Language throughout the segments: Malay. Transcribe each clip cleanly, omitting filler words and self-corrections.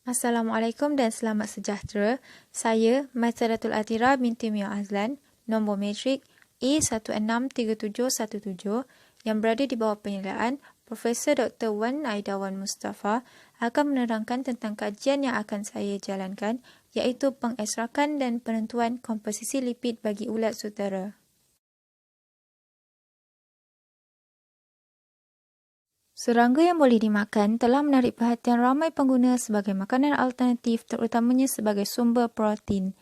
Assalamualaikum dan selamat sejahtera. Saya Maisaratul Atira binti Mia Azlan, nombor matrik A163717 yang berada di bawah penilaian Profesor Dr. Wan Aidawan Mustafa akan menerangkan tentang kajian yang akan saya jalankan, iaitu pengeksrakan dan penentuan komposisi lipid bagi ulat sutera. Serangga yang boleh dimakan telah menarik perhatian ramai pengguna sebagai makanan alternatif, terutamanya sebagai sumber protein.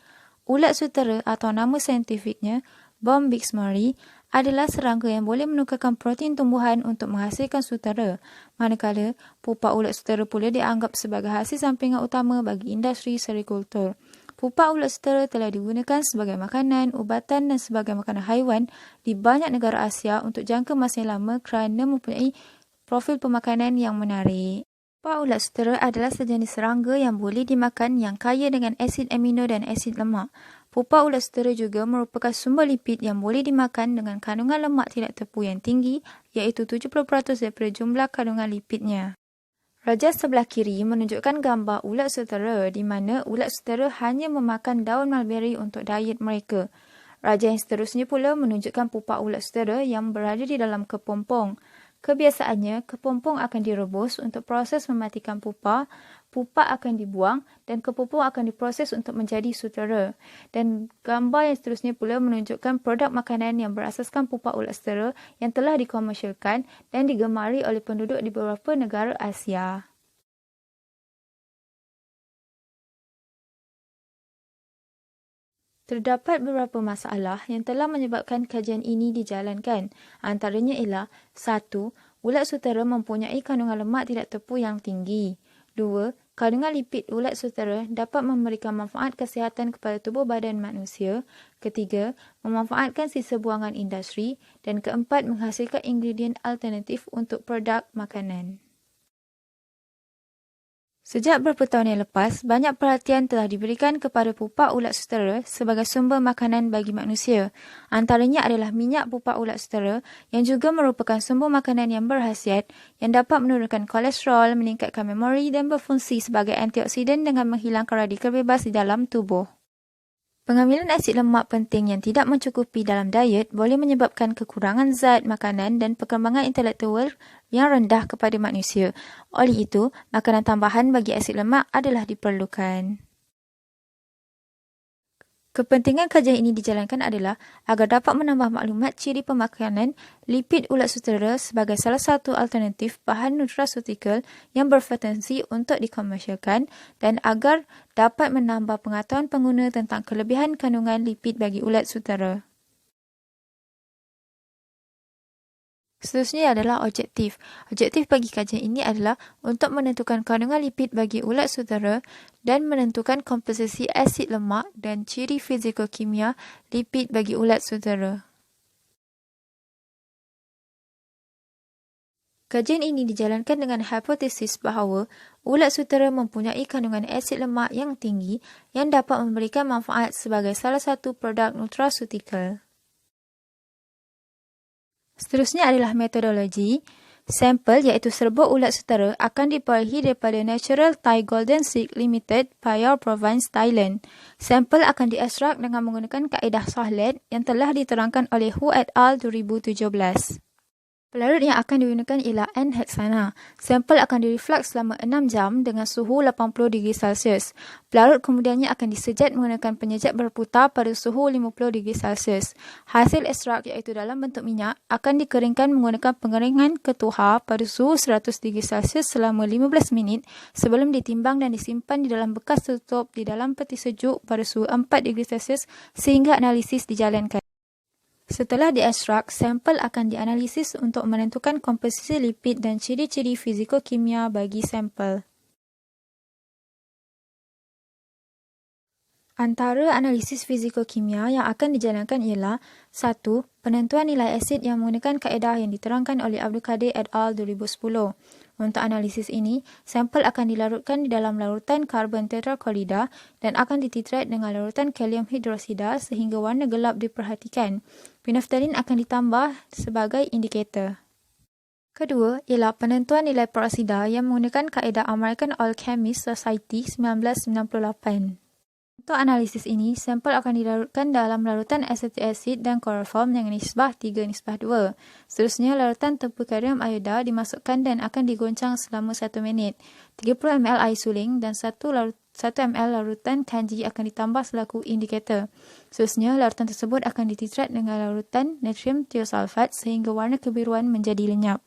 Ulat sutera atau nama saintifiknya Bombyx mori adalah serangga yang boleh menukarkan protein tumbuhan untuk menghasilkan sutera, manakala pupa ulat sutera pula dianggap sebagai hasil sampingan utama bagi industri serikultur. Pupa ulat sutera telah digunakan sebagai makanan, ubatan dan sebagai makanan haiwan di banyak negara Asia untuk jangka masa yang lama kerana mempunyai profil pemakanan yang menarik. Pupa ulat sutera adalah sejenis serangga yang boleh dimakan yang kaya dengan asid amino dan asid lemak. Pupa ulat sutera juga merupakan sumber lipid yang boleh dimakan dengan kandungan lemak tidak tepu yang tinggi, iaitu 70% daripada jumlah kandungan lipidnya. Raja sebelah kiri menunjukkan gambar ulat sutera di mana ulat sutera hanya memakan daun mulberry untuk diet mereka. Raja yang seterusnya pula menunjukkan pupa ulat sutera yang berada di dalam kepompong. Kebiasaannya, kepompong akan direbus untuk proses mematikan pupa, pupa akan dibuang dan kepompong akan diproses untuk menjadi sutera. Dan gambar yang seterusnya pula menunjukkan produk makanan yang berasaskan pupa ulat sutera yang telah dikomersialkan dan digemari oleh penduduk di beberapa negara Asia. Terdapat beberapa masalah yang telah menyebabkan kajian ini dijalankan. Antaranya ialah 1. Ulat sutera mempunyai kandungan lemak tidak tepu yang tinggi. 2. Kandungan lipid ulat sutera dapat memberikan manfaat kesihatan kepada tubuh badan manusia. 3. Memanfaatkan sisa buangan industri. Dan 4. Menghasilkan ingredien alternatif untuk produk makanan. Sejak beberapa tahun yang lepas, banyak perhatian telah diberikan kepada pupa ulat sutera sebagai sumber makanan bagi manusia. Antaranya adalah minyak pupa ulat sutera yang juga merupakan sumber makanan yang berkhasiat yang dapat menurunkan kolesterol, meningkatkan memori dan berfungsi sebagai antioksidan dengan menghilangkan radikal bebas di dalam tubuh. Pengambilan asid lemak penting yang tidak mencukupi dalam diet boleh menyebabkan kekurangan zat makanan dan perkembangan intelektual yang rendah kepada manusia. Oleh itu, makanan tambahan bagi asid lemak adalah diperlukan. Kepentingan kajian ini dijalankan adalah agar dapat menambah maklumat ciri pemakanan lipid ulat sutera sebagai salah satu alternatif bahan nutraceutical yang berpotensi untuk dikomersialkan dan agar dapat menambah pengetahuan pengguna tentang kelebihan kandungan lipid bagi ulat sutera. Seterusnya adalah objektif. Objektif bagi kajian ini adalah untuk menentukan kandungan lipid bagi ulat sutera dan menentukan komposisi asid lemak dan ciri fizikokimia lipid bagi ulat sutera. Kajian ini dijalankan dengan hipotesis bahawa ulat sutera mempunyai kandungan asid lemak yang tinggi yang dapat memberikan manfaat sebagai salah satu produk nutraceutical. Seterusnya adalah metodologi. Sampel iaitu serbuk ulat sutera akan diperolehi daripada Natural Thai Golden Seed Limited, Payar Province, Thailand. Sampel akan diekstrak dengan menggunakan kaedah Sahlet yang telah diterangkan oleh Hu et al. 2017. Pelarut yang akan digunakan ialah N-hexana. Sampel akan direflux selama 6 jam dengan suhu 80°C. Pelarut kemudiannya akan disejat menggunakan penyejat berputar pada suhu 50°C. Hasil ekstrak iaitu dalam bentuk minyak akan dikeringkan menggunakan pengeringan ketuhar pada suhu 100°C selama 15 minit sebelum ditimbang dan disimpan di dalam bekas tertutup di dalam peti sejuk pada suhu 4°C sehingga analisis dijalankan. Setelah diekstrak, sampel akan dianalisis untuk menentukan komposisi lipid dan ciri-ciri fizikokimia bagi sampel. Antara analisis fizikokimia yang akan dijalankan ialah 1. Penentuan nilai asid yang menggunakan kaedah yang diterangkan oleh Abdul Kadir et al. 2010. Untuk analisis ini, sampel akan dilarutkan di dalam larutan karbon tetraklorida dan akan dititrat dengan larutan kalium hidroksida sehingga warna gelap diperhatikan. Phenolphthalein akan ditambah sebagai indikator. Kedua ialah penentuan nilai peroksida yang menggunakan kaedah American Alchemist Society 1998. Untuk analisis ini, sampel akan dilarutkan dalam larutan acetic acid dan kloroform dengan nisbah 3:2. Seterusnya, larutan tepukarium ioda dimasukkan dan akan digoncang selama 1 minit. 30 ml air suling dan 1 ml larutan kanji akan ditambah selaku indikator. Seterusnya, larutan tersebut akan dititrat dengan larutan natrium thiosulfat sehingga warna kebiruan menjadi lenyap.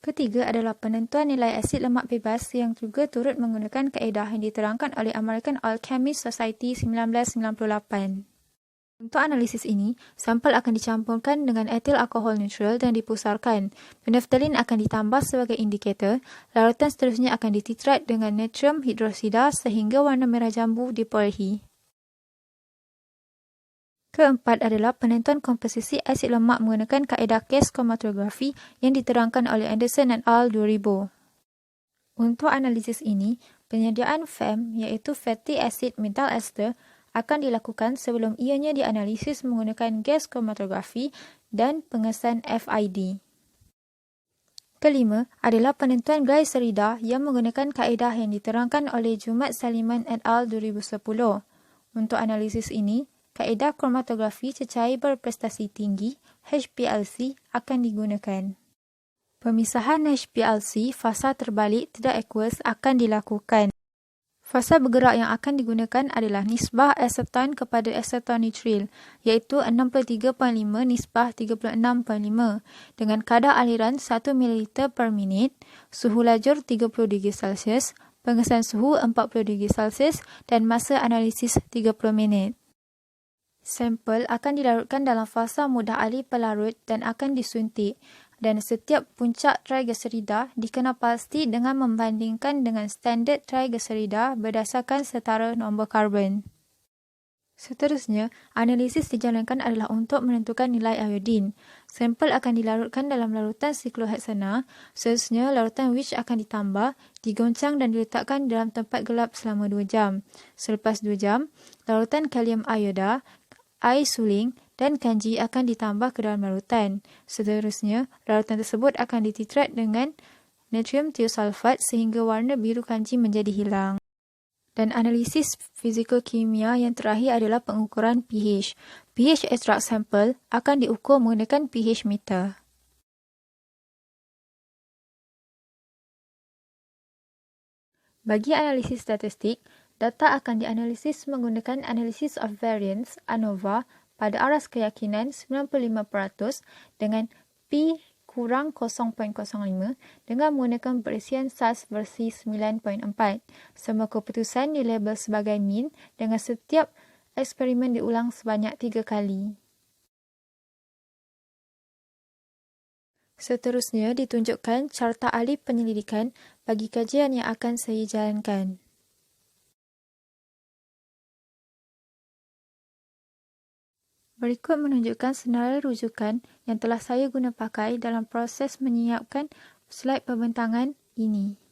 Ketiga adalah penentuan nilai asid lemak bebas yang juga turut menggunakan kaedah yang diterangkan oleh American Alchemist Society 1998. Untuk analisis ini, sampel akan dicampurkan dengan etil alkohol neutral dan dipusarkan. Phenolphthalein akan ditambah sebagai indikator. Larutan seterusnya akan dititrat dengan natrium hidroksida sehingga warna merah jambu diperolehi. Keempat adalah penentuan komposisi asid lemak menggunakan kaedah gas chromatografi yang diterangkan oleh Anderson et al. 2000. Untuk analisis ini, penyediaan FAM iaitu fatty acid methyl ester akan dilakukan sebelum ianya dianalisis menggunakan gas chromatografi dan pengesan FID. Kelima adalah penentuan glycerida yang menggunakan kaedah yang diterangkan oleh Jumat Saliman et al. 2010. Untuk analisis ini, kaedah kromatografi cecair berprestasi tinggi HPLC akan digunakan. Pemisahan HPLC fasa terbalik tidak aqueous akan dilakukan. Fasa bergerak yang akan digunakan adalah nisbah aseton kepada asetonitril iaitu 63.5 nisbah 36.5 dengan kadar aliran 1 ml per minit, suhu lajur 30°C, pengesan suhu 40°C dan masa analisis 30 minit. Sampel akan dilarutkan dalam fasa mudah alih pelarut dan akan disuntik dan setiap puncak triglycerida dikenal pasti dengan membandingkan dengan standard triglycerida berdasarkan setara nombor karbon. Seterusnya, analisis dijalankan adalah untuk menentukan nilai iodin. Sampel akan dilarutkan dalam larutan sikloheksana. Seterusnya, larutan which akan ditambah, digoncang dan diletakkan dalam tempat gelap selama 2 jam. Selepas 2 jam, larutan kalium ioda, air suling dan kanji akan ditambah ke dalam larutan. Seterusnya, larutan tersebut akan dititrat dengan natrium thiosulfat sehingga warna biru kanji menjadi hilang. Dan analisis fizikokimia yang terakhir adalah pengukuran pH. pH ekstrak sampel akan diukur menggunakan pH meter. Bagi analisis statistik, data akan dianalisis menggunakan Analysis of Variance ANOVA pada aras keyakinan 95% dengan P kurang 0.05 dengan menggunakan berisian SAS versi 9.4. Semua keputusan dilabel sebagai mean dengan setiap eksperimen diulang sebanyak 3 kali. Seterusnya ditunjukkan carta ahli penyelidikan bagi kajian yang akan saya jalankan. Berikut menunjukkan senarai rujukan yang telah saya guna pakai dalam proses menyiapkan slide pembentangan ini.